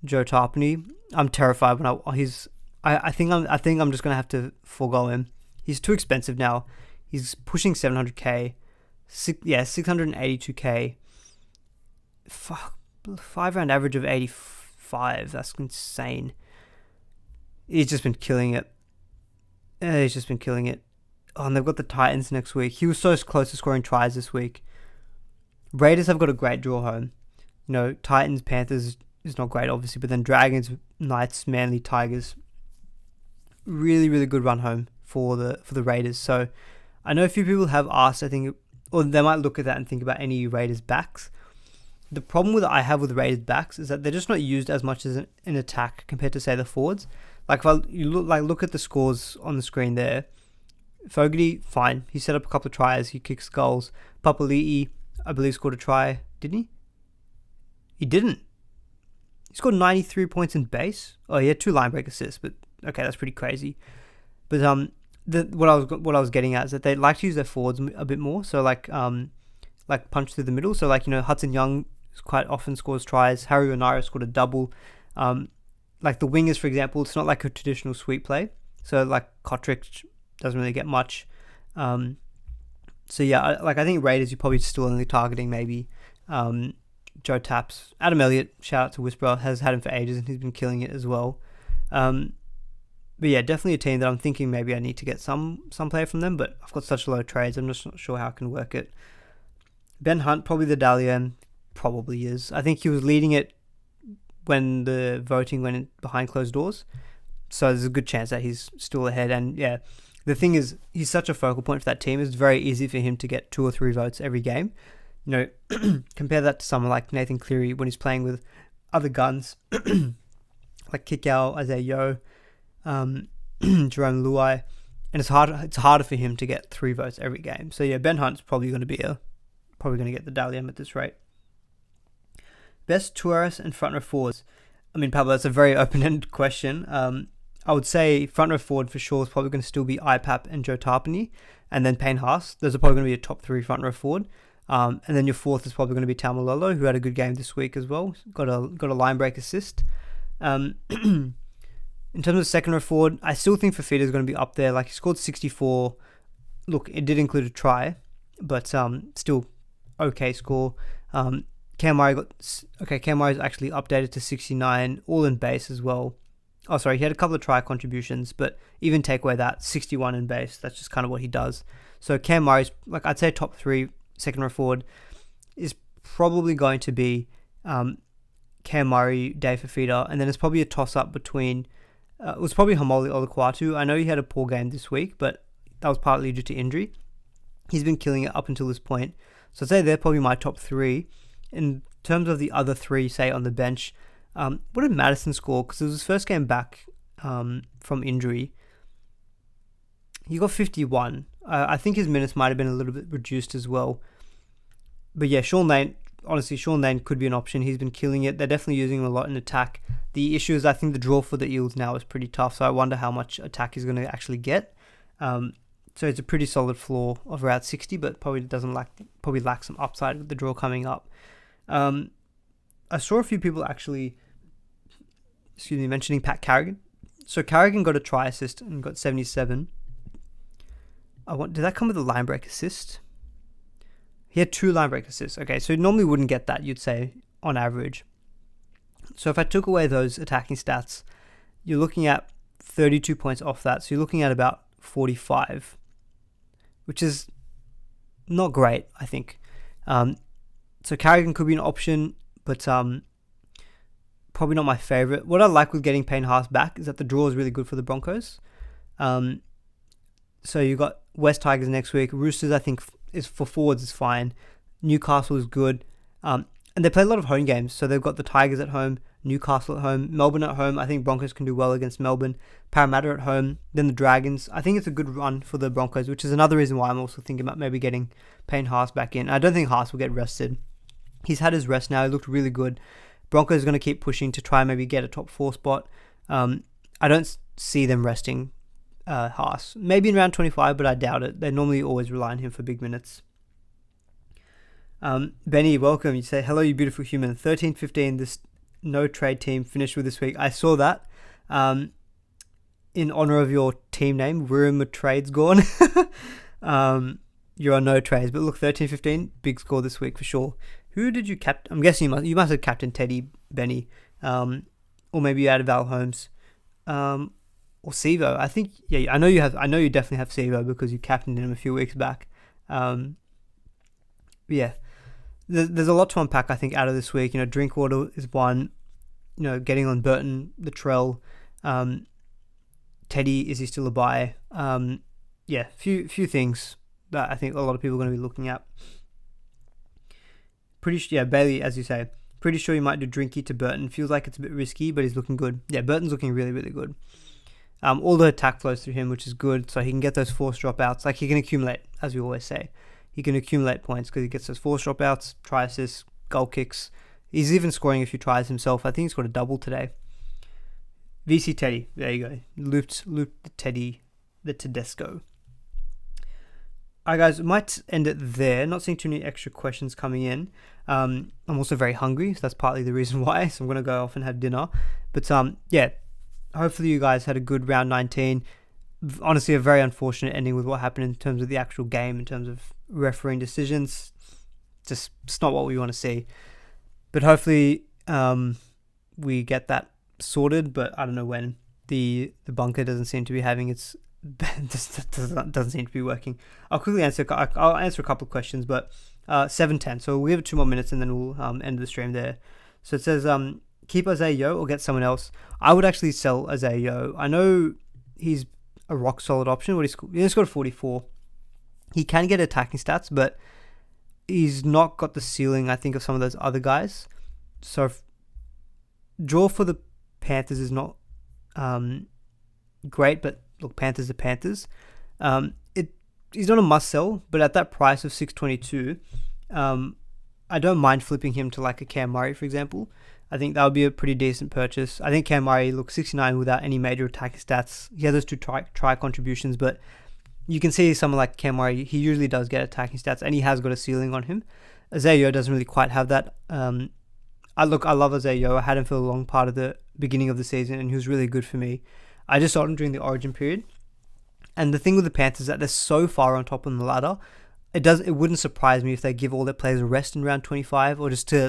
Joe Tarpany. I'm terrified when I think I'm just gonna have to forego him. He's too expensive now. He's pushing 700k. 682k. 5-round average of 85. That's insane. He's just been killing it. Oh, and they've got the Titans next week. He was so close to scoring tries this week. Raiders have got a great draw home. Titans, Panthers is not great, obviously, but then Dragons, Knights, Manly, Tigers. Really, really good run home for the Raiders. So I know a few people have asked, I think, or they might look at that and think about any Raiders backs. The problem I have with Raiders backs is that they're just not used as much as an attack compared to, say, the forwards. If you look at the scores on the screen there, Fogarty, fine. He set up a couple of tries. He kicks goals. Papali'i, I believe, scored a try. Didn't he? He didn't. He scored 93 points in base. Oh, he had 2 line break assists, but okay, that's pretty crazy. But what I was getting at is that they like to use their forwards a bit more. So punch through the middle. So Hudson Young quite often scores tries. Harry Onara scored a double. The wingers, for example, it's not like a traditional sweep play. So Kotrick doesn't really get much. I think Raiders, you're probably still only targeting maybe Joe Taps. Adam Elliott, shout out to Whisperer, has had him for ages and he's been killing it as well. But yeah, definitely a team that I'm thinking maybe I need to get some player from them, but I've got such low trades, I'm just not sure how I can work it. Ben Hunt, probably the Dalian, probably is. I think he was leading it when the voting went in behind closed doors. So there's a good chance that he's still ahead. And yeah, the thing is, he's such a focal point for that team. It's very easy for him to get 2 or 3 votes every game. You know, compare that to someone like Nathan Cleary when he's playing with other guns, like Kikau, Isaiah Yeo, Jerome Luai. And it's harder for him to get 3 votes every game. So yeah, Ben Hunt's probably going to get the Dalian at this rate. Best tourists and front row forwards. I mean, Pablo, that's a very open-ended question. I would say front row forward for sure is probably going to still be IPAP and Joe Tarpany, and then Payne Haas. Those are probably going to be a top 3 front row forward. And then your fourth is probably going to be Taumalolo, who had a good game this week as well. Got a line break assist. In terms of second row forward, I still think Fafita is going to be up there. Like, he scored 64. Look, it did include a try, but still okay score. Cam Murray's actually updated to 69, all in base as well. Oh, sorry, he had a couple of try contributions, but even take away that, 61 in base, that's just kind of what he does. So Cam Murray's, like, I'd say top 3 second row forward is probably going to be Cam Murray, Dave Fafita, and then it's probably a toss-up between, it was probably Hamoli Olukwatu. I know he had a poor game this week, but that was partly due to injury. He's been killing it up until this point. So I'd say they're probably my top 3. In terms of the other 3, say, on the bench, what did Madison score? Because it was his first game back from injury. He got 51. I think his minutes might have been a little bit reduced as well. But yeah, Sean Lane could be an option. He's been killing it. They're definitely using him a lot in attack. The issue is I think the draw for the Eels now is pretty tough, so I wonder how much attack he's going to actually get. So it's a pretty solid floor of around 60, but probably lacks some upside with the draw coming up. I saw a few people actually, mentioning Pat Carrigan. So Carrigan got a try assist and got 77. Did that come with a line break assist? He had 2 line break assists. Okay, so you normally wouldn't get that, you'd say, on average. So if I took away those attacking stats, you're looking at 32 points off that. So you're looking at about 45, which is not great, I think. So Carrigan could be an option, but probably not my favourite. What I like with getting Payne Haas back is that the draw is really good for the Broncos. So you got West Tigers next week. Roosters, I think, is for forwards is fine. Newcastle is good. And they play a lot of home games. So they've got the Tigers at home, Newcastle at home, Melbourne at home. I think Broncos can do well against Melbourne. Parramatta at home, then the Dragons. I think it's a good run for the Broncos, which is another reason why I'm also thinking about maybe getting Payne Haas back in. I don't think Haas will get rested. He's had his rest now. He looked really good. Broncos are going to keep pushing to try and maybe get a top 4 spot. I don't see them resting Haas. Maybe in round 25, but I doubt it. They normally always rely on him for big minutes. Benny, welcome. You say, hello, you beautiful human. 13-15, this no trade team finished with this week. I saw that. In honor of your team name, Wirima Trades Gone. You're on no trades. But look, 13-15, big score this week for sure. Who did you captain? I'm guessing you must have captained Teddy, Benny. Or maybe you added Val Holmes. Or Sivo. I think, yeah, I know you definitely have Sivo because you captained him a few weeks back. Yeah. There's a lot to unpack, I think, out of this week. You know, Drinkwater is one. You know, getting on Burton, Latrell, Teddy, is he still a buy? Yeah, few things that I think a lot of people are going to be looking at. Bailey, as you say, pretty sure you might do Drinky to Burton. Feels like it's a bit risky, but he's looking good. Yeah, Burton's looking really, really good. All the attack flows through him, which is good, so he can get those forced dropouts. Like, he can accumulate, as we always say. He can accumulate points because he gets those forced dropouts, try assists, goal kicks. He's even scoring a few tries himself. I think he's got a double today. VC Teddy, there you go. Looped the Teddy, the Tedesco. Alright guys, we might end it there. Not seeing too many extra questions coming in. I'm also very hungry, so that's partly the reason why. So I'm going to go off and have dinner. But yeah, hopefully you guys had a good round 19. Honestly, a very unfortunate ending with what happened in terms of the actual game, in terms of refereeing decisions. Just, it's not what we want to see. But hopefully we get that sorted, but I don't know when. The bunker doesn't seem to be having its... just doesn't seem to be working. I'll quickly answer a couple of questions, but 7:10. So we'll give it 2 more minutes and then we'll end the stream there. So it says keep Isaiah Yeo or get someone else. I would actually sell Isaiah Yeo. I know he's a rock solid option. He scored 44. He can get attacking stats, but he's not got the ceiling, I think, of some of those other guys. So draw for the Panthers is not great, but look, Panthers are Panthers. He's not a must sell, but at that price of 622, I don't mind flipping him to like a Cam Murray, for example. I think that would be a pretty decent purchase. I think Cam Murray looks 69 without any major attacking stats. He has those 2 try contributions, but you can see someone like Cam Murray, he usually does get attacking stats, and he has got a ceiling on him. Isaiah Yeo doesn't really quite have that. I love Isaiah Yeo. I had him for a long part of the beginning of the season, and he was really good for me. I just saw him during the Origin period. And the thing with the Panthers is that they're so far on top on the ladder, it wouldn't surprise me if they give all their players a rest in round 25, or just to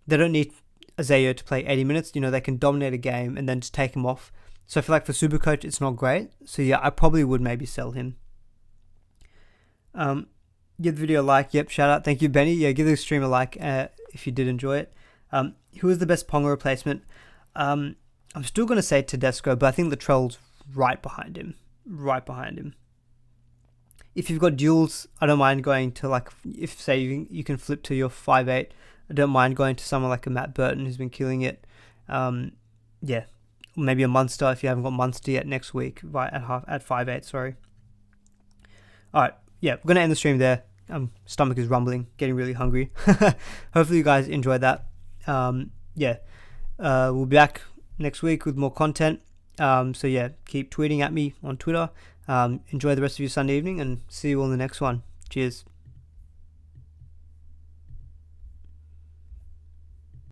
they don't need Isaiah to play 80 minutes. They can dominate a game and then just take him off. So I feel like for SuperCoach, it's not great. So yeah, I probably would maybe sell him. Give the video a like. Yep, shout out. Thank you, Benny. Yeah, give the stream a like if you did enjoy it. Who is the best Ponga replacement? I'm still going to say Tedesco, but I think Latrell's right behind him. If you've got duels, I don't mind going to if say you can flip to your 5'8", I don't mind going to someone like a Matt Burton who's been killing it. Yeah, maybe a Munster if you haven't got Munster yet next week at 5'8". Sorry. All right, yeah, we're gonna end the stream there. Stomach is rumbling, getting really hungry. Hopefully you guys enjoyed that. We'll be back next week with more content. So yeah, keep tweeting at me on Twitter. Enjoy the rest of your Sunday evening and see you all in the next one. Cheers.